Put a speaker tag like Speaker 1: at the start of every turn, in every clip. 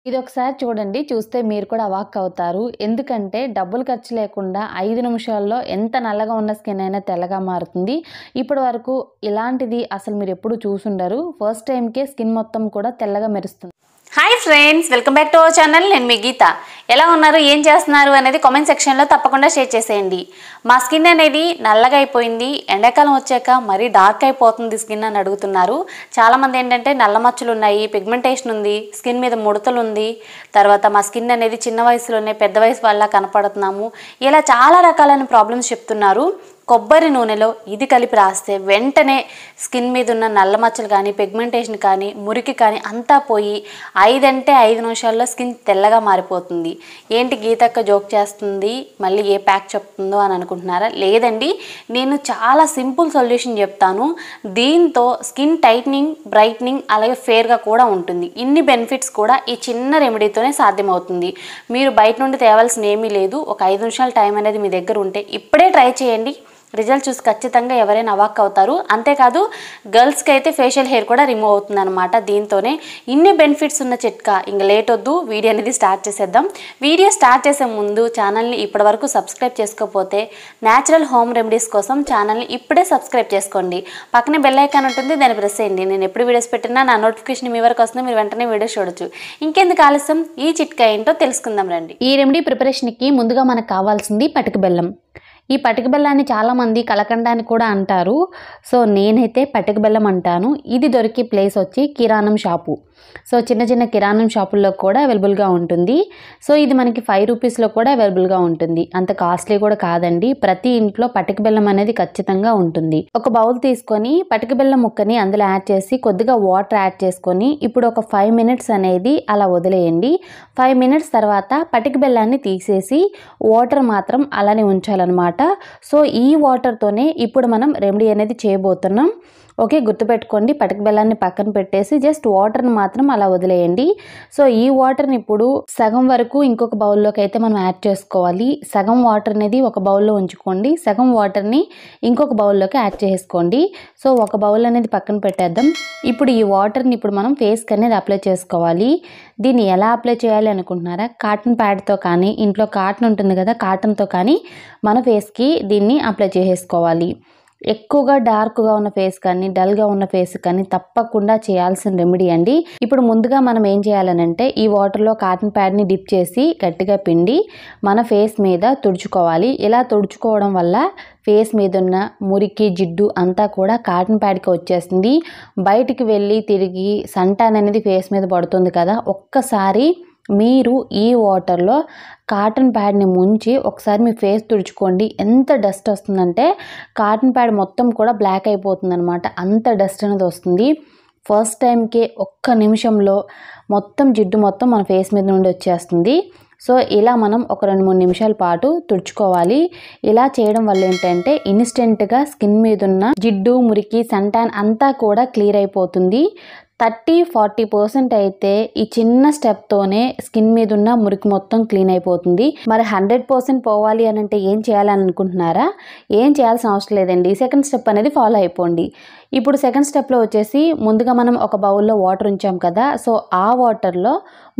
Speaker 1: ఇదొకసారి చూడండి. చూస్తే మీరు కూడా అవాక్కవుతారు. ఎందుకంటే డబ్బులు ఖర్చు లేకుండా 5 నిమిషాల్లో ఎంత నల్లగా ఉన్న స్కిన్ అయినా తెల్లగా మారుతుంది. ఇప్పటి వరకు ఇలాంటిది అసలు మీరెప్పుడు చూసుండరు. ఫస్ట్ టైంకే స్కిన్ మొత్తం కూడా తెల్లగా మెరుస్తుంది.
Speaker 2: Hi friends, welcome back to our channel. నేను మీ గీత. ఎలా ఉన్నారు, ఏం చేస్తున్నారు అనేది కామెంట్ సెక్షన్లో తప్పకుండా షేర్ చేసేయండి. మా స్కిన్ అనేది నల్లగా అయిపోయింది, ఎండాకాలం వచ్చాక మరీ డార్క్ అయిపోతుంది స్కిన్ అని అడుగుతున్నారు. చాలామంది ఏంటంటే నల్ల మచ్చలు ఉన్నాయి, పిగ్మెంటేషన్ ఉంది, స్కిన్ మీద ముడతలు ఉంది, తర్వాత మా స్కిన్ అనేది చిన్న వయసులోనే పెద్ద వయసు వల్ల కనపడుతున్నాము, ఇలా చాలా రకాలైన ప్రాబ్లమ్స్ చెప్తున్నారు. కొబ్బరి నూనెలో ఇది కలిపి రాస్తే వెంటనే స్కిన్ మీద ఉన్న నల్ల మచ్చలు కానీ, పిగ్మెంటేషన్ కానీ, మురికి కానీ అంతా పోయి 5 నిమిషాల్లో స్కిన్ తెల్లగా మారిపోతుంది. ఏంటి గీతక్క జోక్ చేస్తుంది, మళ్ళీ ఏ ప్యాక్ చెప్తుందో అని అనుకుంటున్నారా? లేదండి, నేను చాలా సింపుల్ సొల్యూషన్ చెప్తాను. దీంతో స్కిన్ టైట్నింగ్, బ్రైట్నింగ్, అలాగే ఫేర్గా కూడా ఉంటుంది. ఇన్ని బెనిఫిట్స్ కూడా ఈ చిన్న రెమెడీతోనే సాధ్యమవుతుంది. మీరు బయట నుండి తేవాల్సిన ఏమీ లేదు. ఒక 5 నిమిషాల టైం అనేది మీ దగ్గర ఉంటే ఇప్పుడే ట్రై చేయండి. రిజల్ట్ చూసి ఖచ్చితంగా ఎవరైనా అవాక్ అవుతారు. అంతేకాదు గర్ల్స్కి అయితే ఫేషియల్ హెయిర్ కూడా రిమూవ్ అవుతుంది అనమాట. దీంతోనే ఇన్ని బెనిఫిట్స్ ఉన్న చిట్కా. ఇంక లేట్ వద్దు, వీడియో అనేది స్టార్ట్ చేసేద్దాం. వీడియో స్టార్ట్ చేసే ముందు ఛానల్ని ఇప్పటివరకు సబ్స్క్రైబ్ చేసుకోకపోతే న్యాచురల్ హోమ్ రెమెడీస్ కోసం ఛానల్ని ఇప్పుడే సబ్స్క్రైబ్ చేసుకోండి. పక్కనే బెల్ ఐకాన్ ఉంటుంది, దాన్ని ప్రెస్ చేయండి. నేను ఎప్పుడు వీడియోస్ పెట్టినా నా నోటిఫికేషన్ మీ వరకు వస్తుంది, మీరు వెంటనే వీడియోస్ చూడొచ్చు. ఇంకెందుకు ఆలస్యం, ఈ చిట్కా ఏంటో తెలుసుకుందాం రండి.
Speaker 1: ఈ రెమెడీ ప్రిపరేషన్కి ముందుగా మనకు కావాల్సింది పటిక బెల్లం. ఈ పటిక బెల్లాన్ని చాలామంది కలకండాన్ని కూడా అంటారు. సో నేనైతే పటిక బెల్లం అంటాను. ఇది దొరికే ప్లేస్ వచ్చి కిరాణం షాపు. సో చిన్న చిన్న కిరాణం షాపుల్లో కూడా అవైలబుల్గా ఉంటుంది. సో ఇది మనకి 5 రూపీస్లో కూడా అవైలబుల్గా ఉంటుంది. అంత కాస్ట్లీ కూడా కాదండి. ప్రతి ఇంట్లో పటిక బెల్లం అనేది ఖచ్చితంగా ఉంటుంది. ఒక బౌల్ తీసుకొని పటిక బెల్లం ముక్కని అందులో యాడ్ చేసి కొద్దిగా వాటర్ యాడ్ చేసుకొని ఇప్పుడు ఒక 5 మినిట్స్ అనేది అలా వదిలేయండి. 5 మినిట్స్ తర్వాత పటిక బెల్లాన్ని తీసేసి వాటర్ మాత్రం అలానే ఉంచాలన్నమాట. సో ఈ వాటర్తోనే ఇప్పుడు మనం రెమెడీ అనేది చేయబోతున్నాం. ఓకే, గుర్తుపెట్టుకోండి. పటిక బెల్లాన్ని పక్కన పెట్టేసి జస్ట్ వాటర్ని మాత్రం అలా వదిలేయండి. సో ఈ వాటర్ని ఇప్పుడు సగం వరకు ఇంకొక బౌల్లోకి అయితే మనం యాడ్ చేసుకోవాలి. సగం వాటర్ అనేది ఒక బౌల్లో ఉంచుకోండి, సగం వాటర్ని ఇంకొక బౌల్లోకి యాడ్ చేసుకోండి. సో ఒక బౌల్ అనేది పక్కన పెట్టేద్దాం. ఇప్పుడు ఈ వాటర్ని ఇప్పుడు మనం ఫేస్కి అనేది అప్లై చేసుకోవాలి. దీన్ని ఎలా అప్లై చేయాలి అనుకుంటున్నారా? కాటన్ ప్యాడ్తో కానీ, ఇంట్లో కాటన్ ఉంటుంది కదా, కాటన్తో కానీ మన ఫేస్కి దీన్ని అప్లై చేసేసుకోవాలి. ఎక్కువగా డార్క్గా ఉన్న ఫేస్ కానీ, డల్గా ఉన్న ఫేస్ కానీ తప్పకుండా చేయాల్సిన రెమెడీ అండి. ఇప్పుడు ముందుగా మనం ఏం చేయాలనంటే ఈ వాటర్లో కాటన్ ప్యాడ్ని డిప్ చేసి గట్టిగా పిండి మన ఫేస్ మీద తుడుచుకోవాలి. ఇలా తుడుచుకోవడం వల్ల ఫేస్ మీద ఉన్న మురికి, జిడ్డు అంతా కూడా కాటన్ ప్యాడ్కి వచ్చేస్తుంది. బయటికి వెళ్ళి తిరిగి సన్ ట్యాన్ అనేది ఫేస్ మీద పడుతుంది కదా, ఒక్కసారి మీరు ఈ వాటర్లో కాటన్ ప్యాడ్ని ముంచి ఒకసారి మీ ఫేస్ తుడుచుకోండి. ఎంత డస్ట్ వస్తుందంటే కాటన్ ప్యాడ్ మొత్తం కూడా బ్లాక్ అయిపోతుంది అనమాట. అంత డస్ట్ అనేది వస్తుంది. ఫస్ట్ టైంకే ఒక్క నిమిషంలో మొత్తం జిడ్డు మొత్తం మన ఫేస్ మీద నుండి వచ్చేస్తుంది. సో ఇలా మనం ఒక 2-3 నిమిషాల పాటు తుడుచుకోవాలి. ఇలా చేయడం వల్ల ఏంటంటే ఇన్స్టెంట్గా స్కిన్ మీద ఉన్న జిడ్డు, మురికి, సన్ ట్యాన్ అంతా కూడా క్లియర్ అయిపోతుంది. 30-40% అయితే ఈ చిన్న స్టెప్తోనే స్కిన్ మీద ఉన్న మురికి మొత్తం క్లీన్ అయిపోతుంది. మరి 100% పోవాలి అని అంటే ఏం చేయాలని అనుకుంటున్నారా? ఏం చేయాల్సిన అవసరం లేదండి. సెకండ్ స్టెప్ అనేది ఫాలో అయిపోండి. ఇప్పుడు సెకండ్ స్టెప్లో వచ్చేసి ముందుగా మనం ఒక బౌల్లో వాటర్ ఉంచాం కదా, సో ఆ వాటర్లో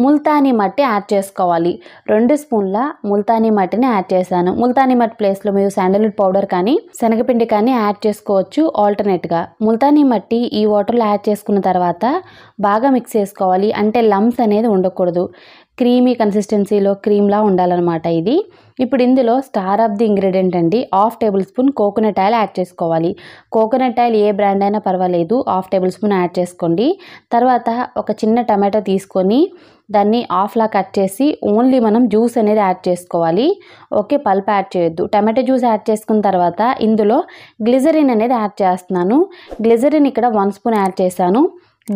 Speaker 1: ముల్తానీ మట్టి యాడ్ చేసుకోవాలి. 2 స్పూన్ల ముల్తానీ మట్టిని యాడ్ చేశాను. ముల్తానీ మట్టి ప్లేస్లో మీరు శాండల్వుడ్ పౌడర్ కానీ, శనగపిండి కానీ యాడ్ చేసుకోవచ్చు ఆల్టర్నేట్గా. ముల్తానీ మట్టి ఈ వాటర్లో యాడ్ చేసుకున్న తర్వాత బాగా మిక్స్ చేసుకోవాలి. అంటే లంప్స్ అనేది ఉండకూడదు. క్రీమీ కన్సిస్టెన్సీలో క్రీమ్లా ఉండాలన్నమాట ఇది. ఇప్పుడు ఇందులో స్టార్ ఆఫ్ ది ఇంగ్రీడియంట్ అండి, 1/2 table spoon coconut oil add చేసుకోవాలి. కోకోనట్ ఆయిల్ ఏ బ్రాండ్ అయినా పర్వాలేదు, 1/2 టేబుల్ స్పూన్ యాడ్ చేసుకోండి. తర్వాత ఒక చిన్న టమాటో తీసుకొని దాన్ని హాఫ్లా కట్ చేసి ఓన్లీ మనం జ్యూస్ అనేది యాడ్ చేసుకోవాలి. ఓకే, పల్ప్ యాడ్ చేయొద్దు. టమాటో జ్యూస్ యాడ్ చేసుకున్న తర్వాత ఇందులో గ్లిజరిన్ అనేది యాడ్ చేస్తున్నాను. గ్లిజరిన్ ఇక్కడ 1 స్పూన్ యాడ్ చేశాను.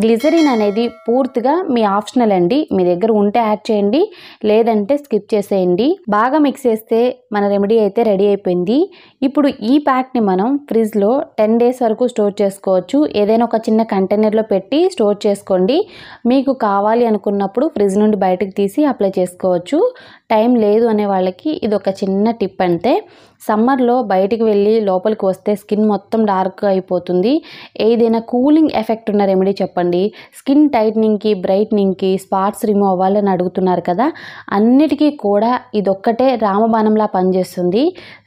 Speaker 1: గ్లిజరిన్ అనేది పూర్తిగా మీ ఆప్షనల్ అండి. మీ దగ్గర ఉంటే యాడ్ చేయండి, లేదంటే స్కిప్ చేసేయండి. బాగా మిక్స్ చేస్తే మన రెమెడీ అయితే రెడీ అయిపోయింది. ఇప్పుడు ఈ ప్యాక్ని మనం ఫ్రిడ్జ్లో 10 డేస్ వరకు స్టోర్ చేసుకోవచ్చు. ఏదైనా ఒక చిన్న కంటైనర్లో పెట్టి స్టోర్ చేసుకోండి. మీకు కావాలి అనుకున్నప్పుడు ఫ్రిడ్జ్ నుండి బయటకు తీసి అప్లై చేసుకోవచ్చు. టైం లేదు అనే వాళ్ళకి ఇది ఒక చిన్న టిప్ అంతే. సమ్మర్లో బయటికి వెళ్ళి లోపలికి వస్తే స్కిన్ మొత్తం డార్క్గా అయిపోతుంది. ఏదైనా కూలింగ్ ఎఫెక్ట్ ఉన్న రెమెడీ చెప్పండి. స్కిన్ టైట్నింగ్కి, బ్రైట్నింగ్కి, స్పాట్స్ రిమూవ్ అవ్వాలని అడుగుతున్నారు కదా, అన్నిటికీ కూడా ఇదొక్కటే రామబాణంలా పనిచేస్తుంది.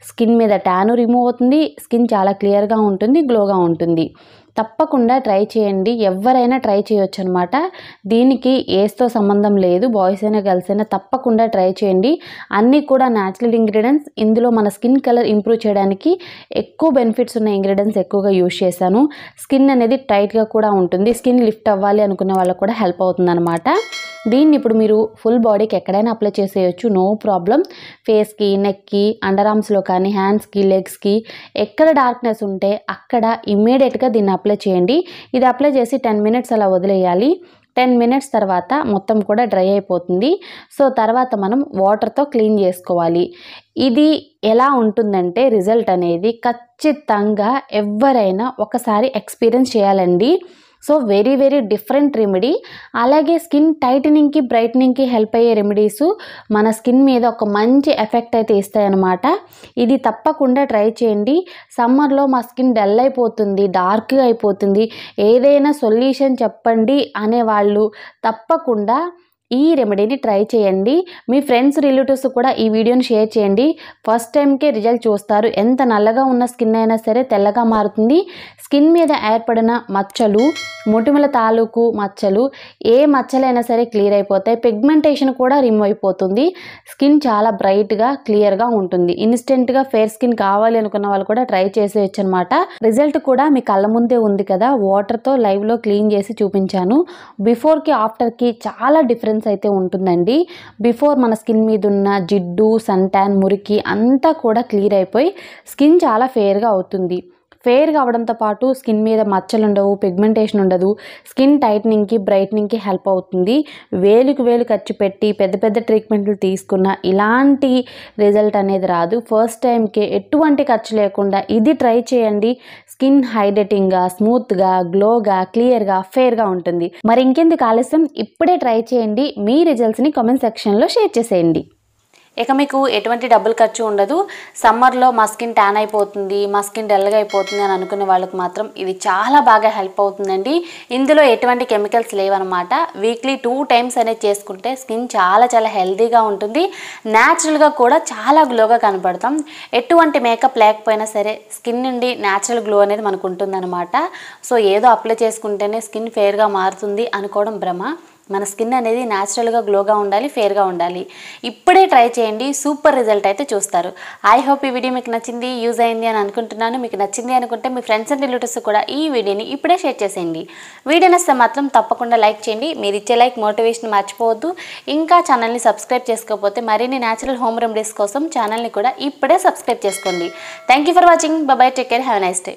Speaker 1: స్కిన్ మీద ట్యాను రిమూవ్ అవుతుంది, స్కిన్ చాలా క్లియర్గా ఉంటుంది, గ్లోగా ఉంటుంది. తప్పకుండా ట్రై చేయండి. ఎవరైనా ట్రై చేయొచ్చు అనమాట. దీనికి ఏజ్తో సంబంధం లేదు, బాయ్స్ అయినా గర్ల్స్ అయినా తప్పకుండా ట్రై చేయండి. అన్నీ కూడా న్యాచురల్ ఇంగ్రీడియంట్స్. ఇందులో మన స్కిన్ కలర్ ఇంప్రూవ్ చేయడానికి ఎక్కువ బెనిఫిట్స్ ఉన్న ఇంగ్రీడియంట్స్ ఎక్కువగా యూజ్ చేశాను. స్కిన్ అనేది టైట్గా కూడా ఉంటుంది. స్కిన్ లిఫ్ట్ అవ్వాలి అనుకునే వాళ్ళకు కూడా హెల్ప్ అవుతుంది అనమాట. దీన్ని ఇప్పుడు మీరు ఫుల్ బాడీకి ఎక్కడైనా అప్లై చేసేయచ్చు, నో ప్రాబ్లం. ఫేస్కి, నెక్కి, అండర్ ఆర్మ్స్లో కానీ, హ్యాండ్స్కి, లెగ్స్కి ఎక్కడ డార్క్నెస్ ఉంటే అక్కడ ఇమ్మీడియట్గా దీన్ని అప్లై చేయండి. ఇది అప్లై చేసి 10 మినిట్స్ అలా వదిలేయాలి. 10 మినిట్స్ తర్వాత మొత్తం కూడా డ్రై అయిపోతుంది. సో తర్వాత మనం వాటర్తో క్లీన్ చేసుకోవాలి. ఇది ఎలా ఉంటుందంటే రిజల్ట్ అనేది ఖచ్చితంగా ఎవరైనా ఒకసారి ఎక్స్పీరియన్స్ చేయాలండి. So very very different remedy. అలాగే స్కిన్ టైటనింగ్కి, బ్రైట్నింగ్కి హెల్ప్ అయ్యే రెమెడీస్ మన స్కిన్ మీద ఒక మంచి ఎఫెక్ట్ అయితే ఇస్తాయన్నమాట. ఇది తప్పకుండా ట్రై చేయండి. సమ్మర్లో మా స్కిన్ డల్ అయిపోతుంది, డార్క్గా అయిపోతుంది, ఏదైనా సొల్యూషన్ చెప్పండి అనేవాళ్ళు తప్పకుండా ఈ రెమెడీని ట్రై చేయండి. మీ ఫ్రెండ్స్, రిలేటివ్స్ కూడా ఈ వీడియోని షేర్ చేయండి. ఫస్ట్ టైంకే రిజల్ట్ చూస్తారు. ఎంత నల్లగా ఉన్న స్కిన్ అయినా సరే తెల్లగా మారుతుంది. స్కిన్ మీద ఏర్పడిన మచ్చలు, మొటిమల తాలూకు మచ్చలు, ఏ మచ్చలైనా సరే క్లియర్ అయిపోతాయి. పిగ్మెంటేషన్ కూడా రిమూవ్ అయిపోతుంది. స్కిన్ చాలా బ్రైట్గా, క్లియర్గా ఉంటుంది. ఇన్స్టెంట్గా ఫేర్ స్కిన్ కావాలి అనుకున్న వాళ్ళు కూడా ట్రై చేసేయచ్చు అనమాట. రిజల్ట్ కూడా మీ కళ్ళ ముందే ఉంది కదా, వాటర్తో లైవ్లో క్లీన్ చేసి చూపించాను. బిఫోర్కి, ఆఫ్టర్కి చాలా డిఫరెన్స్ అయితే ఉంటుందండి. బిఫోర్ మన స్కిన్ మీద ఉన్న జిడ్డు, సన్ ట్యాన్, మురికి అంతా కూడా క్లియర్ అయిపోయి స్కిన్ చాలా ఫేర్గా అవుతుంది. ఫేర్ కావడంతో పాటు స్కిన్ మీద మచ్చలు ఉండవు, పిగ్మెంటేషన్ ఉండదు. స్కిన్ టైట్నింగ్కి, బ్రైట్నింగ్కి హెల్ప్ అవుతుంది. వేలుకు వేలు ఖర్చు పెట్టి పెద్ద పెద్ద ట్రీట్మెంట్లు తీసుకున్న ఇలాంటి రిజల్ట్ అనేది రాదు. ఫస్ట్ టైంకే ఎటువంటి ఖర్చు లేకుండా ఇది ట్రై చేయండి. స్కిన్ హైడ్రేటింగ్గా, స్మూత్గా, గ్లోగా, క్లియర్గా, ఫేర్గా ఉంటుంది. మరి ఇంకెందుకు ఆలస్యం, ఇప్పుడే ట్రై చేయండి. మీ రిజల్ట్స్ని కామెంట్ సెక్షన్లో షేర్ చేసేయండి.
Speaker 2: ఇక మీకు ఎటువంటి డబ్బులు ఖర్చు ఉండదు. సమ్మర్లో మా స్కిన్ ట్యాన్ అయిపోతుంది, మా స్కిన్ డల్గా అయిపోతుంది అని అనుకునే వాళ్ళకి మాత్రం ఇది చాలా బాగా హెల్ప్ అవుతుందండి. ఇందులో ఎటువంటి కెమికల్స్ లేవన్నమాట. వీక్లీ 2 టైమ్స్ అనేది చేసుకుంటే స్కిన్ చాలా చాలా హెల్తీగా ఉంటుంది. న్యాచురల్గా కూడా చాలా గ్లోగా కనపడతాం. ఎటువంటి మేకప్ లేకపోయినా సరే స్కిన్ నుండి న్యాచురల్ గ్లో అనేది మనకు ఉంటుందన్నమాట. సో ఏదో అప్లై చేసుకుంటేనే స్కిన్ ఫేర్గా మారుతుంది అనుకోవడం భ్రమ. మన స్కిన్ అనేది న్యాచురల్గా గ్లోగా ఉండాలి, ఫేర్గా ఉండాలి. ఇప్పుడే ట్రై చేయండి, సూపర్ రిజల్ట్ అయితే చూస్తారు. ఐ హోప్ ఈ వీడియో మీకు నచ్చింది, యూజ్ అయింది అని అనుకుంటున్నాను. మీకు నచ్చింది అనుకుంటే మీ ఫ్రెండ్స్ అండ్ రిలేటివ్స్ కూడా ఈ వీడియోని ఇప్పుడే షేర్ చేసేయండి. వీడియో నచ్చితే మాత్రం తప్పకుండా లైక్ చేయండి. మీరు ఇచ్చే లైక్ మోటివేషన్ మర్చిపోవద్దు. ఇంకా ఛానల్ని సబ్స్క్రైబ్ చేసుకోకపోతే మరిన్ని న్యాచురల్ హోమ్ రెమెడీస్ కోసం ఛానల్ని కూడా ఇప్పుడే సబ్స్క్రైబ్ చేసుకోండి. Thank you for watching. By by, take care, have a nice day.